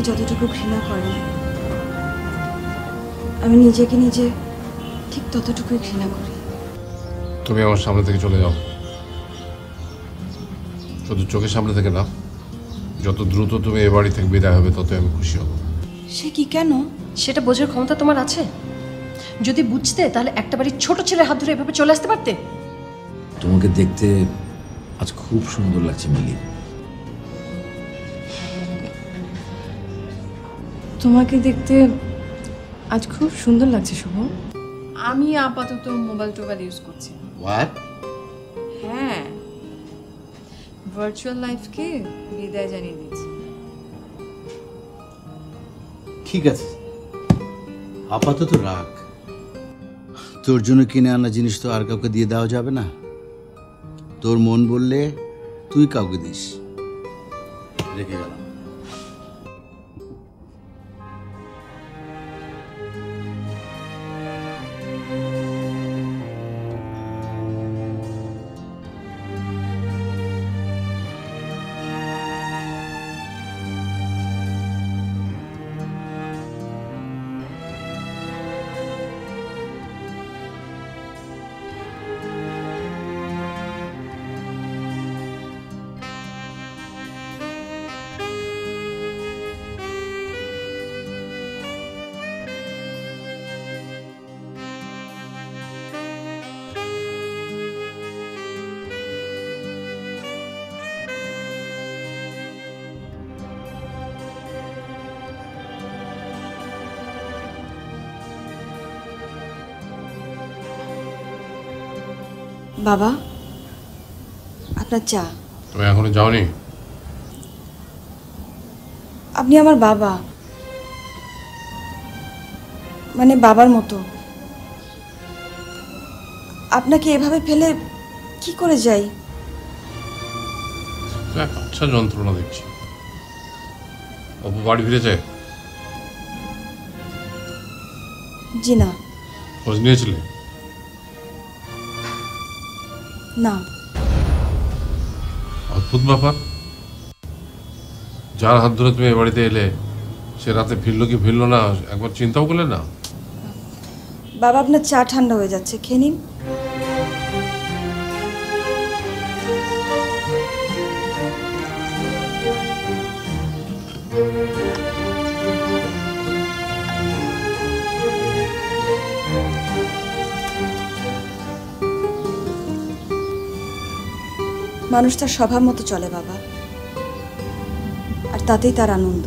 যতটুকু ঘৃণা করেন, আমি নিজেকে নিজে ঠিক ততটুকুই ঘৃণা করি। তুমি আমার সামনে থেকে চলে যাও, শুধু চোখের সামনে থেকে না, যত দ্রুত তুমি এ বাড়ি থেকে বিদায় হবে ততই আমি খুশি হব। সে কি, কেন? সেটা বোঝার ক্ষমতা তোমার আছে? যদি বুঝতে তাহলে একটা বাড়ির ছোট ছেলের হাত ধরে এভাবে চলে আসতে পারতে। তোমাকে দেখতে আজ খুব সুন্দর লাগছে মিলি। তোমাকে দেখতে আজ খুব সুন্দর লাগছে শুভ। আমি আপাতত মোবাইল টোবাইল ইউজ করছি। হোয়াট? হ্যাঁ, ভার্চুয়াল লাইফকে বিদায় জানিয়ে দিচ্ছি। ঠিক আছে, আপাতত রাখ। তোর জন্য কিনে আনা জিনিস তো আর কাউকে দিয়ে দেওয়া যাবে না। তোর মন বললে তুই কাউকে দিস। রেখে গেলাম। বাবা, আপনার চা। তুমি এখনো যাওনি? আপনি আমার বাবা, মানে বাবার মতো। আপনাকে এভাবে ফেলে কি করে যাই? এক আচ্ছা যন্ত্রণা দেখছি। অপু বাড়ি ফিরেছে? জি না। খোঁজ নিয়েছিলে? না। অদ্ভুত ব্যাপার, যার হাত ধরে তুমি এ বাড়িতে এলে সে রাতে ফিরলো কি ফিরলো না একবার চিন্তাও করলে না? বাবা, আপনার চা ঠান্ডা হয়ে যাচ্ছে, খেয়ে নিন। মানুষ তার স্বভাব মতো চলে বাবা, আর তাতেই তার আনন্দ।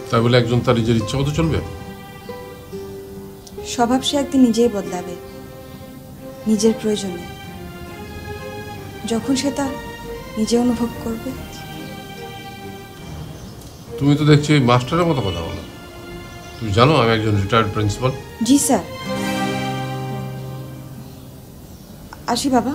তাই বলে একজন তার নিজের ইচ্ছা মতো চলবে? স্বভাব সে একদিন নিজেই বদলাবে, নিজের প্রয়োজনে, যখন সে তা নিজে অনুভব করবে। তুমি তো দেখছি ওই মাস্টারের মতো কথা বলো। তুমি জানো আমি একজন রিটায়ার্ড প্রিন্সিপাল। জি স্যার। আসি বাবা।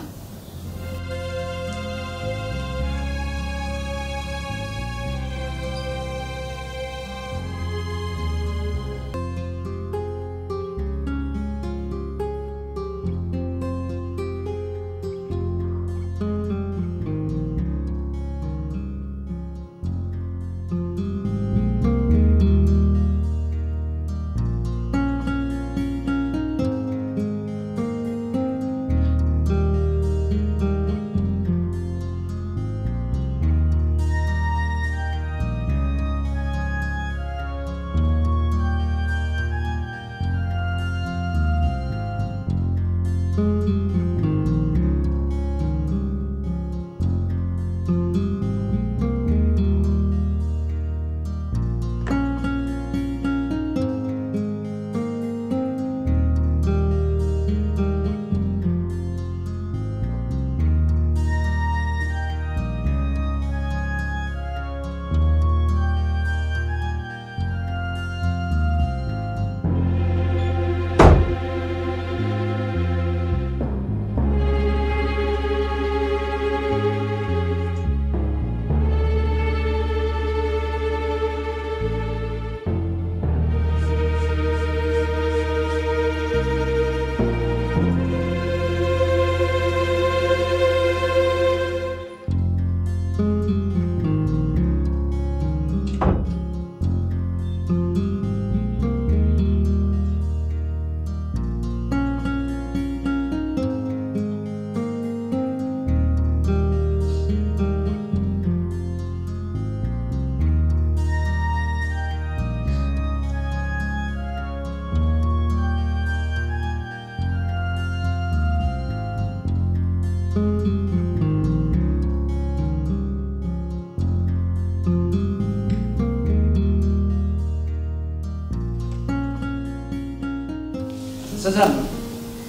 চাচা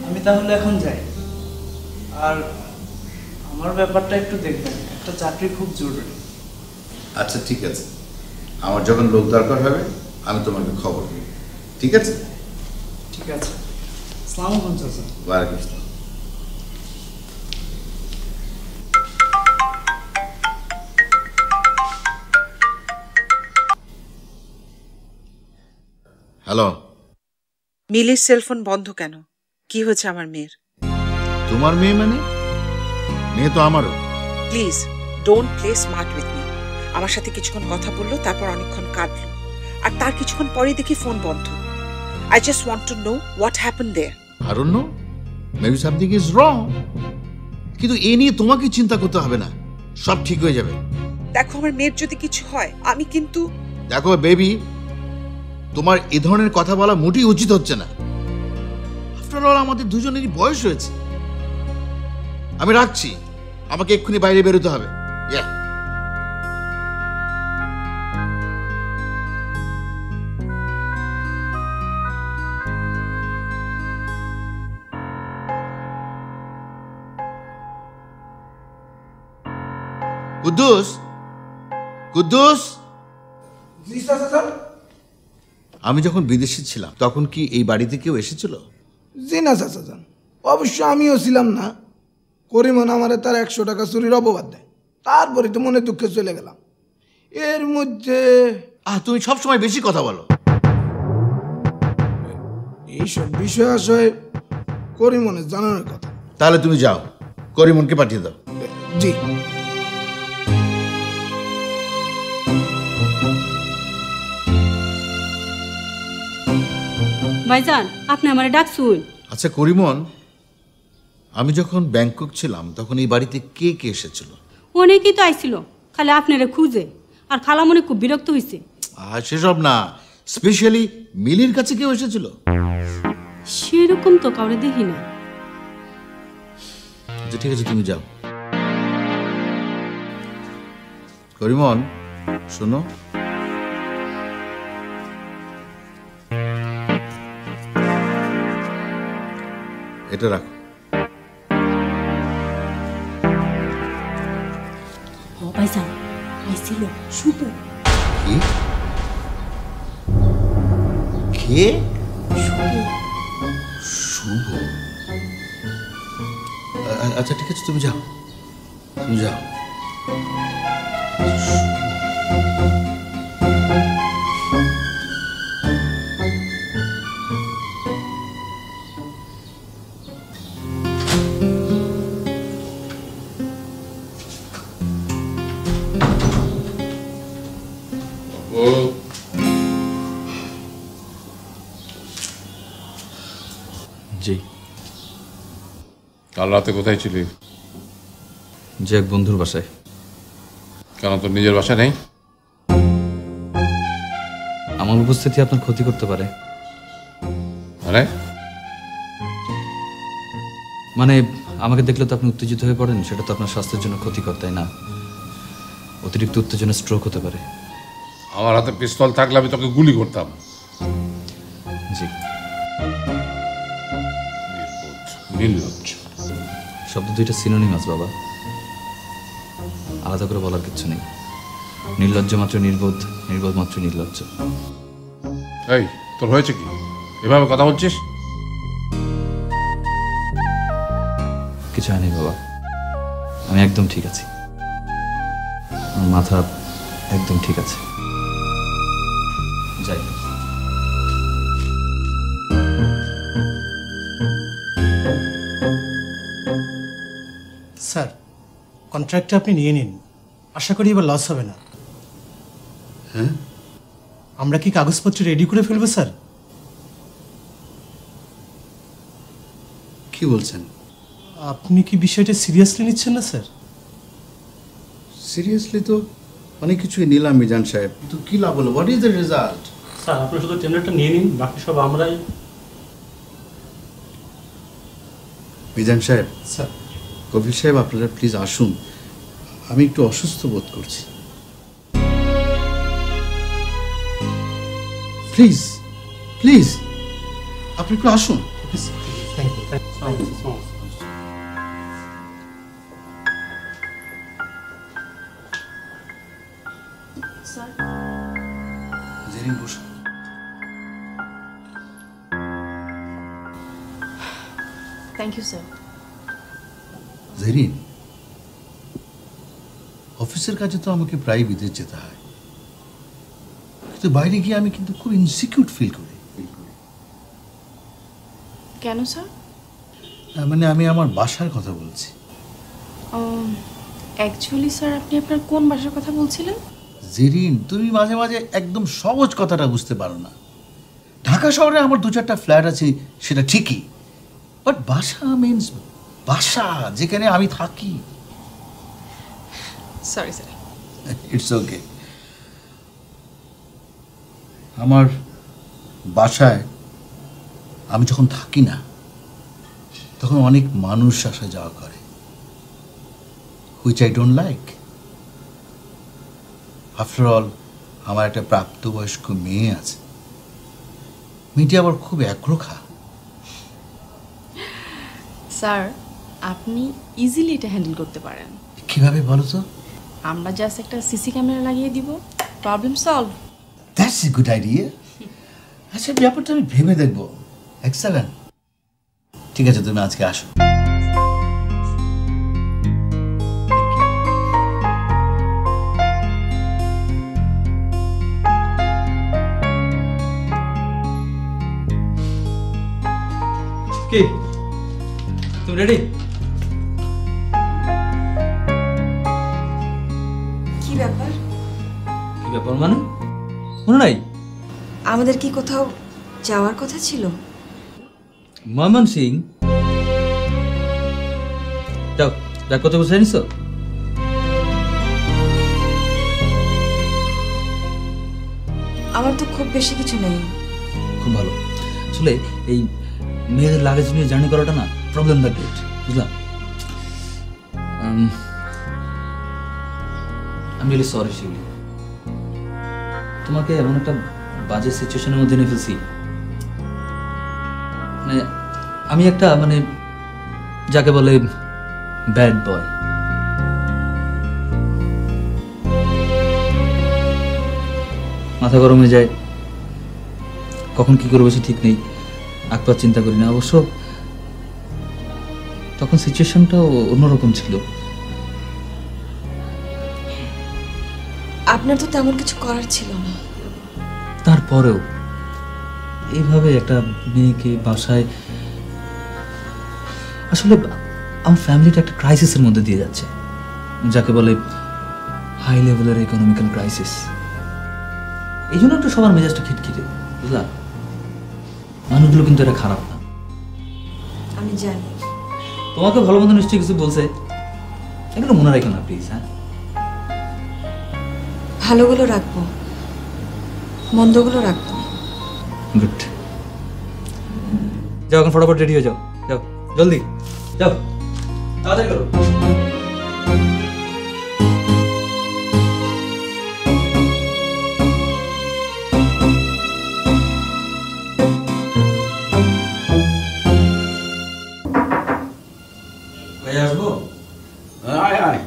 আমি তাহলে এখন যাই, আর আমার ব্যাপারটা একটু দেখবেন, একটা চাকরি খুব জরুরি। আচ্ছা ঠিক আছে, আমার যখন লোক দরকার হবে আমি তোমাকে খবর দেব, ঠিক আছে? ঠিক আছে, আসসালামু আলাইকুম চাচা। ওয়ালাইকুম আসসালাম। হ্যালো, মিলির সেলফোন বন্ধ কেন? কি হয়েছে আমার মেয়ের? তোমার মেয়ে মানে? মেয়ে তো আমারও। Please don't play smart with me. আমার সাথে কিছুক্ষণ কথা বললো, তারপর অনেকক্ষণ কাঁদলো, আর তার কিছুক্ষণ পরেই দেখি ফোন বন্ধ। I just want to know what happened there. I don't know. Maybe something is wrong. কিন্তু এ নিয়ে তোমাকে চিন্তা করতে হবে না, সব ঠিক হয়ে যাবে। দেখো আমার মেয়ের যদি কিছু হয় আমি কিন্তু। দেখো বেবি, তোমার এ ধরনের কথা বলা মোটেই উচিত হচ্ছে না। আফটার অল আমাদের দুজনেরই বয়স হয়েছে। আমি রাখছি, আমাকে এক্ষুনি বাইরে বেরোতে হবে। কুদ্দুস, কুদ্দুস, আমি যখন বিদেশে ছিলাম তখন কি এই বাড়িতে কেউ এসেছিল? জি না চাচা যান, অবশ্য আমিও ছিলাম না। করিমন আমারে তার 100 টাকা চুরির অপবাদ দেয়, তারপরে তো মনে দুঃখে চলে গেলাম। এর মধ্যে তুমি সবসময় বেশি কথা বলো। এইসব বিষয় আসলে করিমনের জানানোর কথা। তাহলে তুমি যাও, করিমনকে পাঠিয়ে দাও। জি। ভাইজান আপনি আমারে ডাকছুন? আচ্ছা করিমন, আমি যখন ব্যাংকক ছিলাম তখন এই বাড়িতে কে কে এসেছিল? অনেকেই তো আইছিল, খালি আপনারে খুঁজে, আর খালা মনে খুব বিরক্ত হয়েছে। সেসব না, স্পেশালি মিলির কাছে কেউ এসেছিল? সেরকম তো কাউরে দেখি না। আচ্ছা ঠিক আছে, তুমি যাও। করিমন শোনো, এটা রাখো। ও ভাইজান আইছিল শুভ। কি? কে? শুভ? আচ্ছা ঠিক আছে, তুমি যাও, তুমি যাও। জি। কাল রাতে কোথায় ছিলি? যে এক বন্ধুর বাসায়। কেন তোর নিজের বাসা নেই? আমার উপস্থিতি আপনার ক্ষতি করতে পারে। মানে আমাকে দেখলে তো আপনি উত্তেজিত হয়ে পড়েন, সেটা তো আপনার স্বাস্থ্যের জন্য ক্ষতিকর, তাই না? অতিরিক্ত উত্তেজনা স্ট্রোক হতে পারে। আমার হাতে পিস্তল থাকলে আমি তোকে গুলি করতাম। জি। নির্লজ্জ শব্দ দুইটা সিনোনিমাস বাবা, আলাদা করে বলার কিছু নেই। নির্লজ্জ মাত্র নির্বোধ, নির্বোধ মাত্র নির্লজ্জ। এই তোর হয়েছে কি, এভাবে কথা বলছিস? কিছু হয়নি বাবা, আমি একদম ঠিক আছি। আমার মাথা একদম ঠিক আছে। যাই। স্যার কন্ট্রাক্টটা আপনি নিয়ে নিন, আশা করি এবার লস হবে না। হ্যাঁ, আমরা কি কাগজপত্র রেডি করে ফেলবো স্যার? কি বলছেন? আপনি কি বিষয়টা সিরিয়াসলি নিচ্ছেন না স্যার? সিরিয়াসলি তো অনেক কিছুই নিলাম মিজান সাহেব, কিন্তু কি লাভ হলো? What is the result? Sir আপনি শুধু টেন্ডারটা নিয়ে নিন, বাকি সব আমরাই। মিজান সাহেব, স্যার। কবির সাহেব আপনারা প্লিজ আসুন, আমি একটু অসুস্থ বোধ করছি। প্লিজ প্লিজ আপনি একটু আসুন। জেরিন বসো। Thank you sir. জেরিন, অফিসের কাজে তো আমাকে প্রায় বিদেশ যেতে হয়, কিন্তু বাইরে গিয়ে আমি কিন্তু খুব ইনসিকিউর ফিল করি। কেন স্যার? মানে আমি আমার বাসার কথা বলছি। অ্যাকচুয়ালি স্যার আপনি আপনার কোন বাসার কথা বলছিলেন? জেরিন, তুমি মাঝে মাঝে একদম সহজ কথাটা বুঝতে পারো না। ঢাকা শহরে আমার 2-4টা ফ্ল্যাট আছে, সেটা ঠিকই, বাট বাসা মিন্স বাসা, যেখানে আমি থাকি। Sorry sir. It's okay. আমার বাসায় আমি যখন থাকি না, তখন অনেক মানুষ আসা যাওয়া করে, which I don't like. After all আমার একটা প্রাপ্তবয়স্ক মেয়ে আছে, মেয়েটি আবার খুব একরোখা। স্যার আপনি ইজিলি এটা হ্যান্ডেল করতে পারেন। কিভাবে বলো তো? আমরা জাস্ট একটা সিসি ক্যামেরা লাগিয়ে দিব, problem solve. That's a good idea. আচ্ছা, ব্যাপারটা আমি ভেবে দেখবো। এক্সেলেন্ট। ঠিক আছে, তুমি আজকে আসো। কি তুমি রেডি? কি ব্যাপার? কি ব্যাপার মানে? মনে নাই আমাদের কি কোথাও যাওয়ার কথা ছিল? ময়মনসিং যাও, ব্যাগ কত বসে নিছো? আমার তো খুব বেশি কিছু নেই। খুব ভালো। আসলে এই মেয়েদের লাগেজ নিয়ে জার্নি করাটা না প্রবলেম দ্য গ্রেট, বুঝলাম। আমি রিয়েলি সরি শিউলি, তোমাকে এমন একটা বাজে সিচুয়েশনের মধ্যে নিয়ে ফেলছি। মানে আমি একটা মানে যাকে বলে ব্যাড বয়। মাথা গরম হয়ে যায়, কখন কি করবো সে ঠিক নেই, একবার চিন্তা করি না। অবশ্য তখন সিচুয়েশনটাও অন্যরকম ছিল। আপনার তো তেমন কিছু করার ছিল না। তারপরেও এইভাবে একটা মেয়েকে বাসায়, আসলে আমার ফ্যামিলিটা একটা ক্রাইসিসের মধ্যে দিয়ে যাচ্ছে, যাকে বলে হাই লেভেলের ইকোনমিক্যাল ক্রাইসিস। এই জন্য একটু সবার মেজাজটা খিটখিটে, বুঝলা? মানুষগুলো কিন্তু এটা খারাপ না। আমি জানি। তোমাকে ভালো মন্দ নিশ্চয়ই কিছু বলছে, এগুলো মনে রাখো না প্লিজ। হ্যাঁ, ভালোগুলো রাখবো, মন্দগুলো রাখবো না। গুড। যাও এখন ফটাফট রেডি হয়ে যাও, যাও জলদি যাও, তাড়াতাড়ি করো। ভাই আসবো? আয় আয়।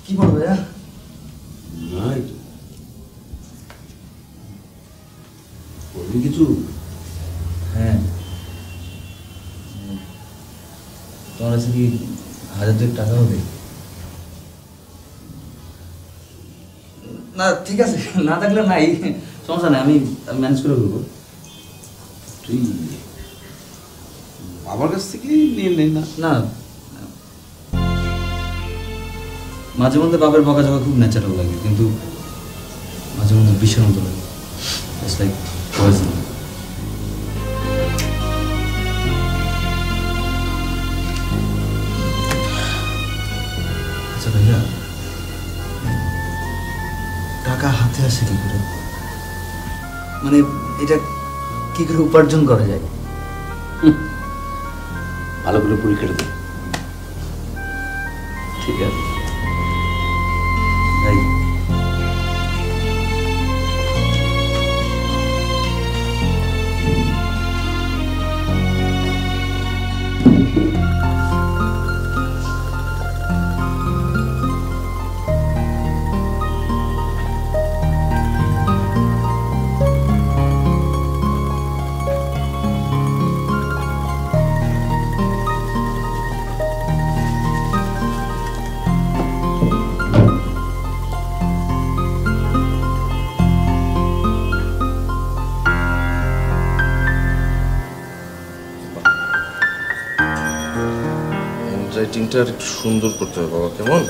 কি বলবো ভাইয়া? কিছু? হ্যাঁ, তোমার কাছে কি 1000 টাকা হবে? না ঠিক আছে, না থাকলে নাই, সমস্যা নাই, আমি ম্যানেজ করে দেবো। তুই বাবার কাছ থেকে নিয়ে নেই না? না, মাঝে মধ্যে বাপের বকাঝকা খুব ন্যাচারাল লাগে, কিন্তু মাঝে মধ্যে বিষের মতো লাগে। It's like poison. আচ্ছা ভাইয়া, টাকা হাতে আসে কি করে? মানে এটা কি করে উপার্জন করা যায়? ভালো করে পরীক্ষাটা দে। ঠিক আছে ভাই, হ্যান্ডরাইটিংটা একটু সুন্দর করতে হবে বাবা, কেমন?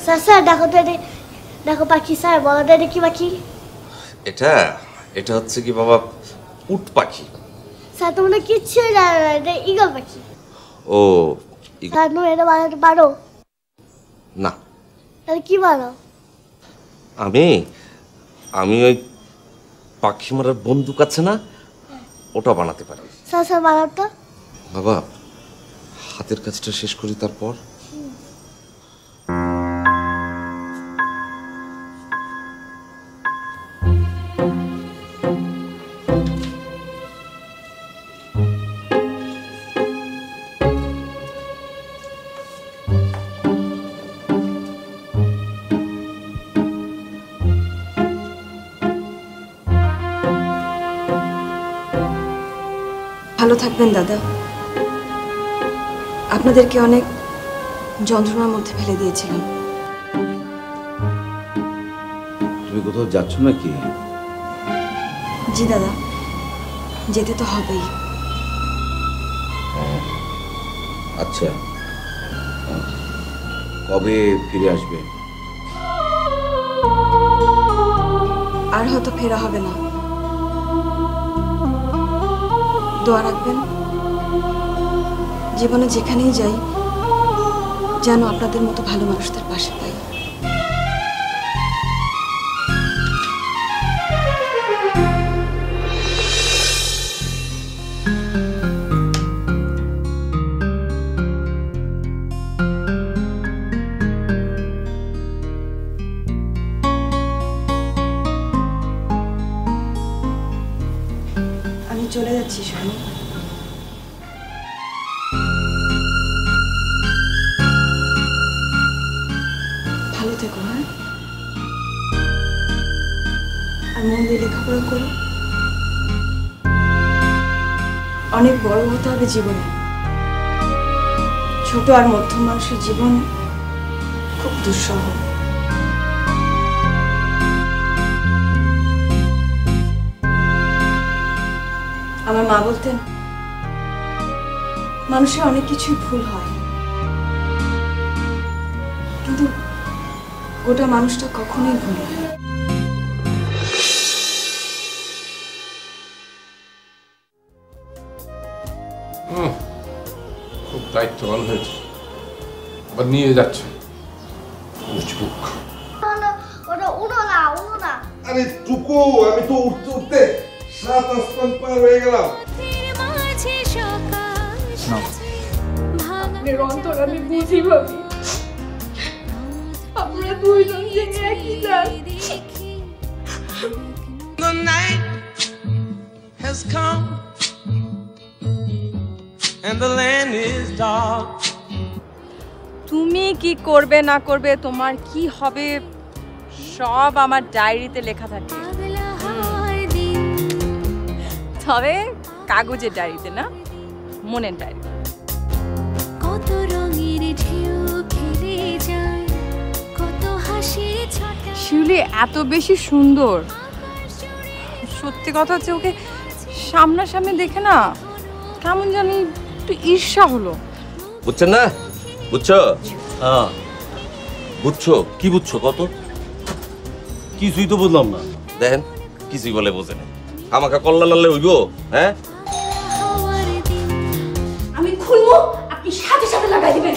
স্যার স্যার দেখো তো, দেখো পাখি স্যার, বলো তো এটা কি পাখি? এটা এটা হচ্ছে কি বাবা, উট পাখি। স্যার তোমরা কিচ্ছু জানো না, এটা ঈগল পাখি। ও স্যার তুমি এটা বানাতে পারো? না। তাহলে কি বানাও? আমি ওই পাখি মারার বন্দুক আছে না, ওটা বানাতে পারি। স্যার স্যার বানাও তো। বাবা হাতের কাজটা শেষ করি তারপর। ভালো থাকবেন দাদা। আপনাদেরকে অনেক যন্ত্রণার মধ্যে ফেলে দিয়েছিলাম। তুমি কোথাও যাচ্ছ নাকি? জি দাদা, যেতে তো হবেই। আচ্ছা, কবে ফিরে আসবে? আর হয়তো ফেরা হবে না। দোয়া রাখবেন জীবনে যেখানেই যাই যেন আপনাদের মতো ভালো মানুষদের পাশে পাই। আমি চলে যাচ্ছি স্বামী। ভালো থেকো, হ্যাঁ? আর মন দিয়ে লেখাপড়া করো। অনেক বড় হতে হবে জীবনে। ছোট আর মধ্যম মানুষের জীবন খুব দুঃসহ। আমার মা বলতেন মানুষের অনেক কিছুই ভুল হয়, কিন্তু গোটা মানুষটা কখনোই ভুল হয় না। খুব দায়িত্ববান হয়েছে, আবার নিয়ে যাচ্ছে উচবুক। ওটা উড়ো না, উড়ো না। আরে টুকু, আমি তো উঠতে উঠতে 7 আসমান পার হয়ে গেলাম। আপনার অন্তর আমি বুঝি ভাবি, আমরা দুইজন যে একই জাত। The night has come and the land is dark. তুমি কি করবে না করবে, তোমার কি হবে, সব আমার ডায়েরিতে লেখা থাকে। তবে কাগজের ডায়েরিতে না, মনের ডায়েরি। কত রঙের ঢেউ খেলে যায়, কত হাসি ছটা। শিউলি এত বেশি সুন্দর, সত্যি কথা হচ্ছে ওকে সামনাসামনি দেখে না কেমন জানি একটু ঈর্ষা হলো। বুঝছেন না? বুঝছো? হ্যাঁ বুঝছো। কি বুঝছো? কত কিছুই তো বুঝলাম না। দেখেন কিছুই বলে বোঝে না, আমাকে কল্লা লালে হইব। হ্যাঁ আমি খুলবো, আপনি সাথে সাথে লাগাই দিবেন।